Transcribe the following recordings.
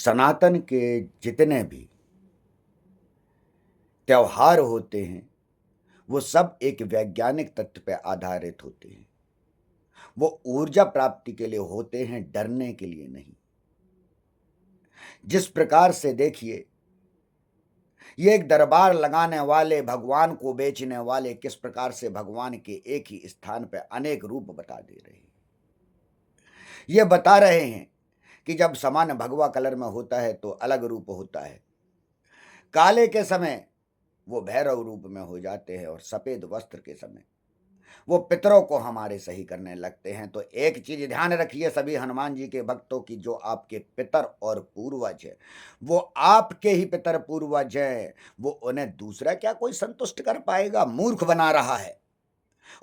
सनातन के जितने भी त्योहार होते हैं, वो सब एक वैज्ञानिक तथ्य पे आधारित होते हैं। वो ऊर्जा प्राप्ति के लिए होते हैं, डरने के लिए नहीं। जिस प्रकार से देखिए, ये एक दरबार लगाने वाले, भगवान को बेचने वाले किस प्रकार से भगवान के एक ही स्थान पे अनेक रूप बता दे रहे हैं। ये बता रहे हैं कि जब सामान्य भगवा कलर में होता है तो अलग रूप होता है। काले के समय वो भैरव रूप में हो जाते हैं और सफेद वस्त्र के समय वो पितरों को हमारे सही करने लगते हैं। तो एक चीज ध्यान रखिए सभी हनुमान जी के भक्तों की, जो आपके पितर और पूर्वज है, वो आपके ही पितर पूर्वज हैं। वो उन्हें दूसरा क्या कोई संतुष्ट कर पाएगा? मूर्ख बना रहा है।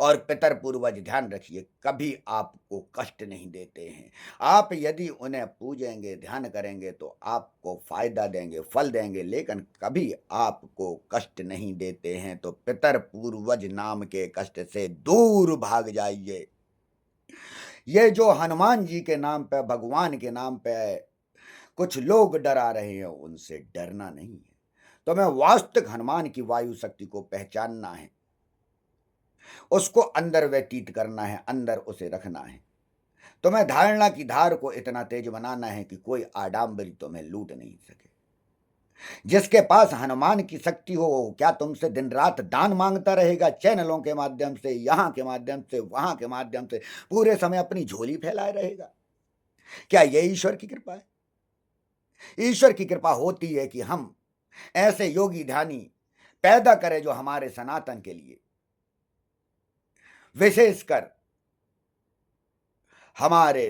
और पितर पूर्वज ध्यान रखिए, कभी आपको कष्ट नहीं देते हैं। आप यदि उन्हें पूजेंगे, ध्यान करेंगे तो आपको फायदा देंगे, फल देंगे, लेकिन कभी आपको कष्ट नहीं देते हैं। तो पितर पूर्वज नाम के कष्ट से दूर भाग जाइए। ये जो हनुमान जी के नाम पे, भगवान के नाम पे कुछ लोग डरा रहे हैं, उनसे डरना नहीं है। तो मैं वास्तविक हनुमान की वायु शक्ति को पहचानना है, उसको अंदर व्यतीत करना है, अंदर उसे रखना है। तुम्हें धारणा की धार को इतना तेज बनाना है कि कोई आडाम्बरी तुम्हें लूट नहीं सके। जिसके पास हनुमान की शक्ति हो, वो क्या तुमसे दिन रात दान मांगता रहेगा? चैनलों के माध्यम से, यहां के माध्यम से, वहां के माध्यम से पूरे समय अपनी झोली फैलाए रहेगा? क्या ये ईश्वर की कृपा है? ईश्वर की कृपा होती है कि हम ऐसे योगी ध्यानी पैदा करें जो हमारे सनातन के लिए, विशेषकर हमारे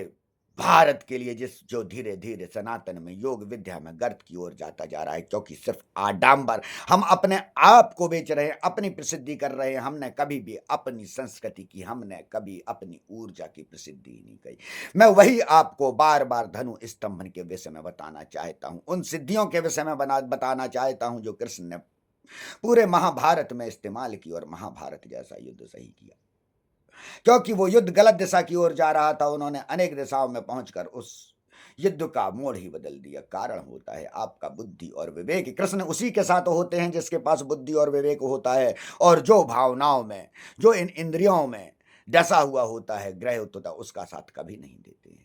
भारत के लिए, जो धीरे धीरे सनातन में योग विद्या में गर्त की ओर जाता जा रहा है। क्योंकि सिर्फ आडंबर हम अपने आप को बेच रहे हैं, अपनी प्रसिद्धि कर रहे हैं। हमने कभी भी अपनी संस्कृति की, हमने कभी अपनी ऊर्जा की प्रसिद्धि ही नहीं कही। मैं वही आपको बार बार धनु स्तंभन के विषय में बताना चाहता हूं, उन सिद्धियों के विषय में बताना चाहता हूं जो कृष्ण ने पूरे महाभारत में इस्तेमाल की और महाभारत जैसा युद्ध सही किया। क्योंकि वो युद्ध गलत दिशा की ओर जा रहा था, उन्होंने अनेक दिशाओं में पहुंचकर उस युद्ध का मोड़ ही बदल दिया। कारण होता है आपका बुद्धि और विवेक। कृष्ण उसी के साथ होते हैं जिसके पास बुद्धि और विवेक होता है, और जो भावनाओं में, जो इन इंद्रियों में डसा हुआ होता है, ग्रह होता है, उसका साथ कभी नहीं देते हैं।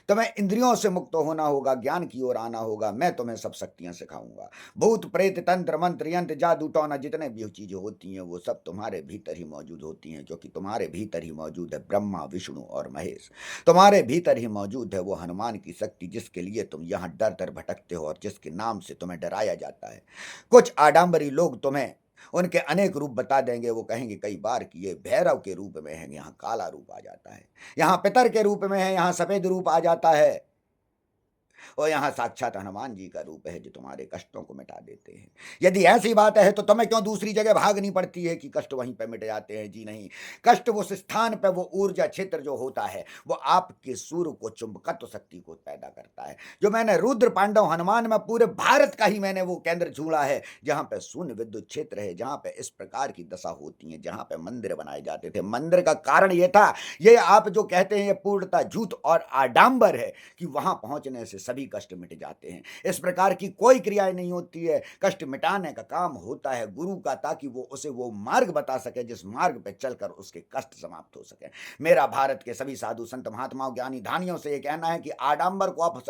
तुम्हें इंद्रियों से मुक्त होना होगा, ज्ञान की ओर आना होगा। मैं तुम्हें सब शक्तियां सिखाऊंगा। भूत प्रेत तंत्र मंत्र यंत्र जादू टोना जितने भी चीजें होती हैं, वो सब तुम्हारे भीतर ही मौजूद होती हैं। क्योंकि तुम्हारे भीतर ही मौजूद है ब्रह्मा, विष्णु और महेश। तुम्हारे भीतर ही मौजूद है वो हनुमान की शक्ति, जिसके लिए तुम यहाँ दर दर भटकते हो और जिसके नाम से तुम्हें डराया जाता है। कुछ आडंबरी लोग तुम्हें उनके अनेक रूप बता देंगे। वो कहेंगे कई बार कि ये भैरव के रूप में है, यहाँ काला रूप आ जाता है, यहाँ पितर के रूप में है, यहाँ सफेद रूप आ जाता है, और यहाँ साक्षात हनुमान जी का रूप है जो तुम्हारे कष्टों को मिटा देते हैं। यदि ऐसी बात है तो तुम्हें क्यों दूसरी जगह भागनी पड़ती है कि कष्ट वहीं पे मिट जाते हैं? जी नहीं, कष्ट उस स्थान पे, वो ऊर्जा क्षेत्र जो होता है, वो आपके सूर्य को, चुंबकत्व शक्ति को पैदा करता है। जो मैंने रुद्र पांडव हनुमान में पूरे भारत का ही मैंने वो केंद्र ढूंढा है, जहां पे शून्य विद्युत क्षेत्र है, जहां पे इस प्रकार की दशा होती है, जहां पे मंदिर बनाए जाते थे। मंदिर का कारण ये था, ये आप जो कहते हैं ये पूर्णता झूठ और आडंबर है कि वहां पहुंचने से सभी कष्ट मिट जाते हैं। इस प्रकार की कोई क्रियाएं नहीं होती है। कष्ट मिटाने का काम होता है गुरु का, ताकि वो उसे वो मार्ग बता सके जिस मार्ग पे चलकर उसके कष्ट समाप्त हो सके। मेरा भारत के सभी साधु संत महात्माओं, ज्ञानी धानियों से ये कहना है कि आडंबर को आप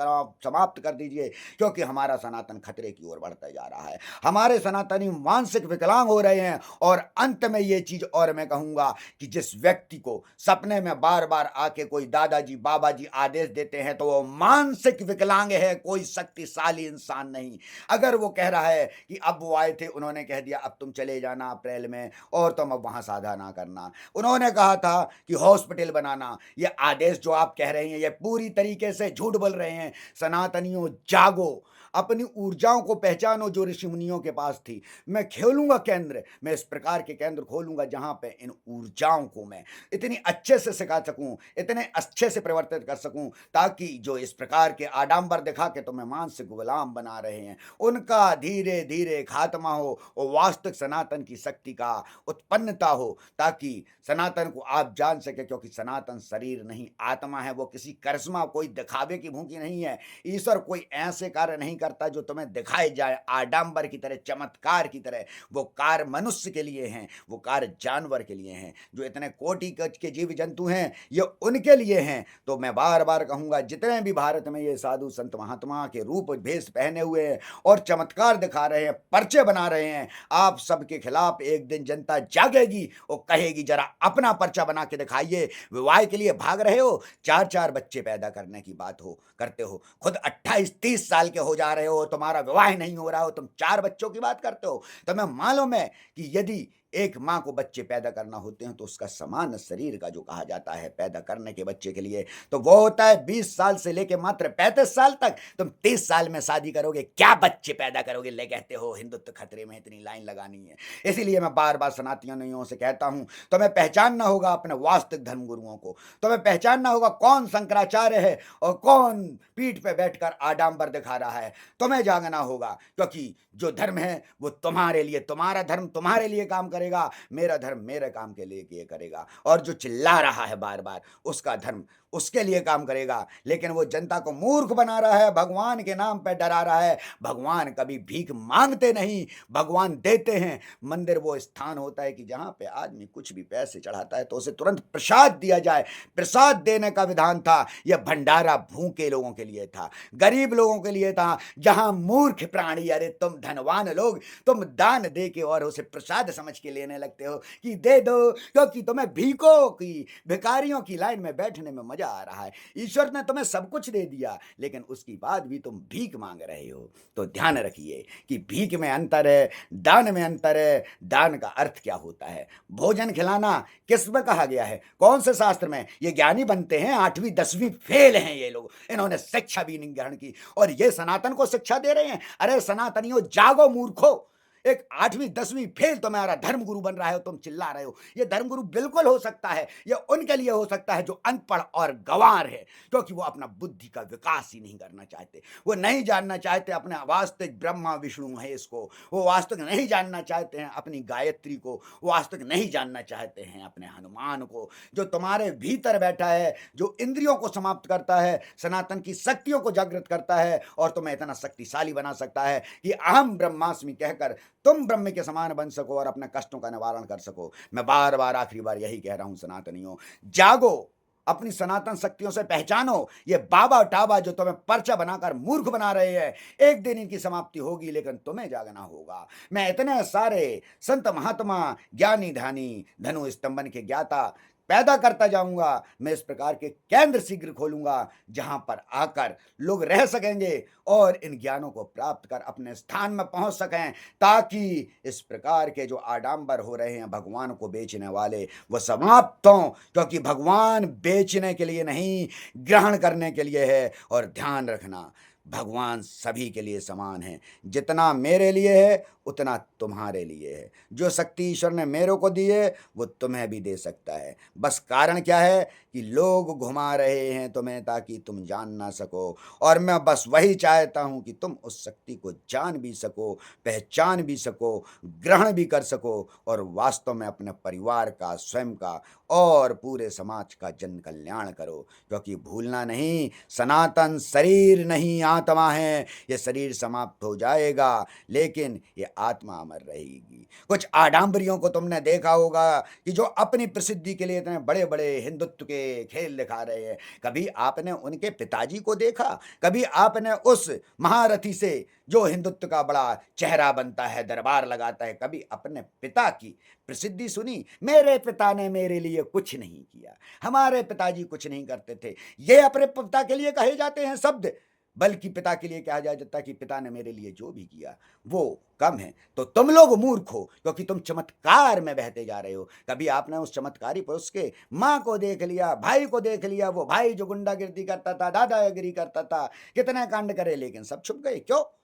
समाप्त कर दीजिए, क्योंकि हमारा सनातन खतरे की ओर बढ़ता जा रहा है। हमारे सनातनी मानसिक विकलांग हो रहे हैं। और अंत में ये चीज और मैं कहूंगा कि जिस व्यक्ति को सपने में बार बार आके कोई दादाजी बाबा जी आदेश देते हैं, तो वो मानसिक विकलांग है, कोई शक्तिशाली इंसान नहीं। अगर वो कह रहा है कि अब वो आए थे, उन्होंने कह दिया अब तुम चले जाना अप्रैल में और तुम अब वहां साधा ना करना, उन्होंने कहा था कि हॉस्पिटल बनाना, ये आदेश जो आप कह रहे हैं ये पूरी तरीके से झूठ बोल रहे हैं। सनातनियों जागो, अपनी ऊर्जाओं को पहचानो जो ऋषि मुनियों के पास थी। मैं खोलूँगा केंद्र, मैं इस प्रकार के केंद्र खोलूँगा जहाँ पे इन ऊर्जाओं को मैं इतनी अच्छे से सिखा सकूँ, इतने अच्छे से परिवर्तित कर सकूँ, ताकि जो इस प्रकार के आडंबर दिखा के तुम्हें मानसिक गुलाम बना रहे हैं, उनका धीरे-धीरे खात्मा हो और वास्तविक सनातन की शक्ति का उत्पन्नता हो, ताकि सनातन को आप जान सकें, क्योंकि सनातन शरीर नहीं, आत्मा है। वो किसी करिश्मा, कोई दिखावे की भूखी नहीं है। ईश्वर कोई ऐसे कार्य नहीं करता जो तुम्हें दिखाए जाए आडंबर की तरह, चमत्कार की तरह। वो कार्य मनुष्य के लिए हैं, वो कार्य जानवर के लिए हैं, जो इतने कोटि गज के जीव जंतु हैं, ये उनके लिए हैं। तो मैं बार-बार कहूँगा, जितने भी भारत में ये साधु संत महात्मा के रूप भेष पहने हुए हैं और चमत्कार दिखा रहे हैं, पर्चे बना रहे हैं, आप सबके खिलाफ एक दिन जनता जागेगी और कहेगी, जरा अपना पर्चा बना के दिखाइए। विवाह के लिए भाग रहे हो, 4-4 बच्चे पैदा करने की बात हो करते हो, खुद 28-30 साल के हो जा रहे हो, तुम्हारा विवाह नहीं हो रहा हो, तुम 4 बच्चों की बात करते हो। तुम्हें मालूम है कि यदि एक माँ को बच्चे पैदा करना होते हैं तो उसका समान शरीर का जो कहा जाता है पैदा करने के बच्चे के लिए, तो वो होता है 20 साल से लेके मात्र 35 साल तक। तुम 30 साल में शादी करोगे, क्या बच्चे पैदा करोगे? ले कहते हो हिंदुत्व खतरे में, इतनी लाइन लगानी है। इसीलिए मैं बार-बार सनातनियों से कहता हूँ, तुम्हें पहचानना होगा अपने वास्तविक धर्मगुरुओं को। तुम्हें पहचानना होगा कौन शंकराचार्य है और कौन पीठ पे बैठकर आडंबर दिखा रहा है। तुम्हें जागना होगा, क्योंकि जो धर्म है वो तुम्हारे लिए, तुम्हारा धर्म तुम्हारे लिए काम करेगा, मेरा धर्म मेरे काम के लिए करेगा। और जो चिल्ला रहा है बार-बार, उसका धर्म उसके लिए काम करेगा। लेकिन वो जनता को मूर्ख बना रहा है, भगवान के नाम पे डरा रहा है। भगवान कभी भीख मांगते नहीं, भगवान देते हैं। मंदिर वो स्थान होता है कि जहाँ पे आदमी कुछ भी पैसे चढ़ाता है तो उसे तुरंत प्रसाद दिया जाए। प्रसाद देने का विधान था। यह भंडारा भूखे लोगों के लिए था, गरीब लोगों के लिए था। जहाँ मूर्ख प्राणी, अरे तुम धनवान लोग, तुम दान दे के और उसे प्रसाद समझ के लेने लगते हो कि दे दो, क्योंकि तुम्हें भीखों की, भिखारियों की लाइन में बैठने में मजा आ रहा है। ईश्वर ने तुम्हें सब कुछ दे दिया, लेकिन उसके बाद भी तुम भीख मांग रहे हो। तो ध्यान रखिए कि भीख में अंतर है, दान में अंतर है। दान का अर्थ क्या होता है? भोजन खिलाना किस में कहा गया है? कौन से शास्त्र में? ये ज्ञानी बनते हैं, 8वीं 10वीं फेल हैं ये लोग, इन्होंने शिक्षा भी नहीं ग्रहण की और ये सनातन को शिक्षा दे रहे हैं। अरे सनातनियों, जागो मूर्खो। एक 8वीं 10वीं फेल तुम्हारा धर्मगुरु बन रहा है, तुम चिल्ला रहे हो। ये धर्मगुरु बिल्कुल हो सकता है, ये उनके लिए हो सकता है जो अनपढ़ और गंवार है, क्योंकि वो अपना बुद्धि का विकास ही नहीं करना चाहते। वो नहीं जानना चाहते अपने वास्तविक ब्रह्मा विष्णु महेश को, वो वास्तविक नहीं जानना चाहते हैं अपनी गायत्री को, वास्तविक नहीं जानना चाहते हैं अपने हनुमान को, जो तुम्हारे भीतर बैठा है, जो इंद्रियों को समाप्त करता है, सनातन की शक्तियों को जागृत करता है और तुम्हें इतना शक्तिशाली बना सकता है कि अहम ब्रह्मास्मि कहकर तुम ब्रह्म के समान बन सको और अपने कष्टों का निवारण कर सको। मैं बार बार आखिरी बार यही कह रहा हूं सनातनियों, जागो, अपनी सनातन शक्तियों से पहचानो। ये बाबा टाबा जो तुम्हें पर्चा बनाकर मूर्ख बना रहे हैं, एक दिन इनकी समाप्ति होगी, लेकिन तुम्हें जागना होगा। मैं इतने सारे संत महात्मा, ज्ञानी ध्यानी, धनु स्तंभन के ज्ञाता पैदा करता जाऊंगा। मैं इस प्रकार के केंद्र शीघ्र खोलूंगा जहां पर आकर लोग रह सकेंगे और इन ज्ञानों को प्राप्त कर अपने स्थान में पहुंच सकें, ताकि इस प्रकार के जो आडंबर हो रहे हैं भगवान को बेचने वाले, वो समाप्त हों। क्योंकि भगवान बेचने के लिए नहीं, ग्रहण करने के लिए है। और ध्यान रखना, भगवान सभी के लिए समान है। जितना मेरे लिए है उतना तुम्हारे लिए है। जो शक्ति ईश्वर ने मेरे को दी है वो तुम्हें भी दे सकता है। बस कारण क्या है कि लोग घुमा रहे हैं तुम्हें ताकि तुम जान ना सको, और मैं बस वही चाहता हूं कि तुम उस शक्ति को जान भी सको, पहचान भी सको, ग्रहण भी कर सको और वास्तव में अपने परिवार का, स्वयं का और पूरे समाज का जन कल्याण करो। क्योंकि भूलना नहीं, सनातन शरीर नहीं आत्मा है। ये शरीर समाप्त हो जाएगा लेकिन ये आत्मा अमर रहेगी। कुछ आडंबरियों को तुमने देखा होगा कि जो अपनी प्रसिद्धि के लिए इतने बड़े बड़े हिंदुत्व के खेल दिखा रहे हैं। कभी आपने उनके पिताजी को देखा? कभी आपने उस महारथी से जो हिंदुत्व का बड़ा चेहरा बनता है, दरबार लगाता है, कभी अपने पिता की प्रसिद्धि सुनी? मेरे पिता ने मेरे लिए कुछ नहीं किया, हमारे पिताजी कुछ नहीं करते थे। ये अपने पिता के लिए कहे जाते हैं शब्द, बल्कि पिता के लिए कहा जाता है कि पिता ने मेरे लिए जो भी किया वो कम है। तो तुम लोग मूर्ख हो, क्योंकि तुम चमत्कार में बहते जा रहे हो। कभी आपने उस चमत्कारी पुरुष के माँ को देख लिया, भाई को देख लिया, वो भाई जो गुंडागिर्दी करता था, दादागिरी करता था, कितने कांड करे, लेकिन सब छुप गए। क्यों?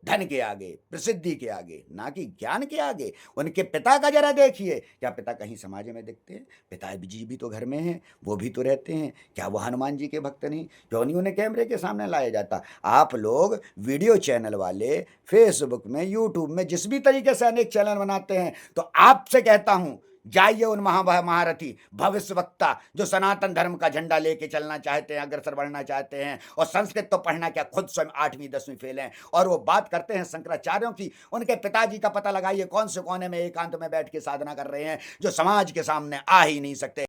धन के आगे, प्रसिद्धि के आगे, ना कि ज्ञान के आगे। उनके पिता का ज़रा देखिए, क्या पिता कहीं समाज में दिखते हैं? पिताजी भी तो घर में हैं, वो भी तो रहते हैं। क्या वो हनुमान जी के भक्त नहीं? क्यों नहीं उन्हें कैमरे के सामने लाया जाता? आप लोग वीडियो चैनल वाले फ़ेसबुक में, यूट्यूब में जिस भी तरीके से अनेक चैनल बनाते हैं, तो आपसे कहता हूँ, जाइए उन महारथी, भविष्यवक्ता जो सनातन धर्म का झंडा लेके चलना चाहते हैं, अग्रसर बढ़ना चाहते हैं, और संस्कृत तो पढ़ना क्या, खुद स्वयं 8वीं 10वीं फेल हैं, और वो बात करते हैं शंकराचार्यों की। उनके पिताजी का पता लगाइए, कौन से कोने में एकांत में बैठ के साधना कर रहे हैं, जो समाज के सामने आ ही नहीं सकते।